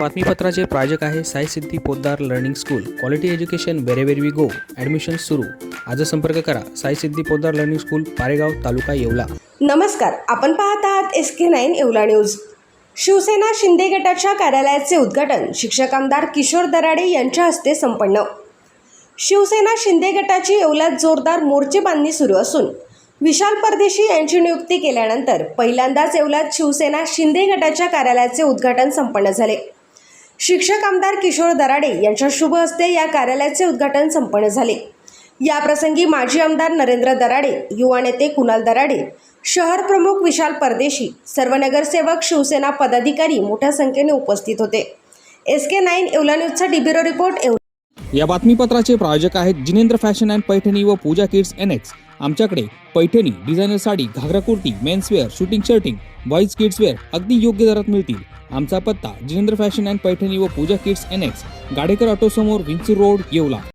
बातमीपत्राचे प्रायोजक आहे Sai Siddhi Poddar learning school. Quality education wherever we go. Admission सुरू. आज संपर्क करा साई सिद्धी पोद्दार लर्निंग स्कूल, पारेगाव, तालुका येवला. नमस्कार, आपण पाहत आहात SK9 येवला न्यूज. शिवसेना शिंदे गटाच्या कार्यालयाचे उद्घाटन शिक्षक आमदार किशोर दराडे यांच्या हस्ते संपन्न. शिवसेना शिंदे गटाची येवल्यात जोरदार मोर्चे बांधणी सुरू असून विशाल परदेशी यांची नियुक्ती केल्यानंतर पहिल्यांदाच येवल्यात शिवसेना शिंदे गटाच्या कार्यालयाचे उद्घाटन संपन्न झाले. शिक्षक आमदार किशोर दराडे यांच्या शुभ हस्ते या कार्यालयाचे उद्घाटन संपन्न झाले. या प्रसंगी माजी आमदार नरेंद्र दराडे, युवा नेते कुणाल दराडे, शहर प्रमुख विशाल परदेशी, सर्व नगरसेवक, शिवसेना पदाधिकारी मोठ्या संख्येने उपस्थित होते. SK9 Yeola न्यूजचा DBRO report. या बातमीपत्राचे प्रायोजक आहेत जिनेंद्र फॅशन अँड पैठणी व पूजा किड्स NX. आमच्याकडे Paithani, designer sari, ghagra kurti, menswear, shooting shirting, boys kidswear अगदी योग्य दरात मिळतील. आमचा पत्ता जिनेंद्र फॅशन अँड पैठणी व पूजा किड्स NX, गाडेकर ऑटो समोर, विंचूर रोड, येवला.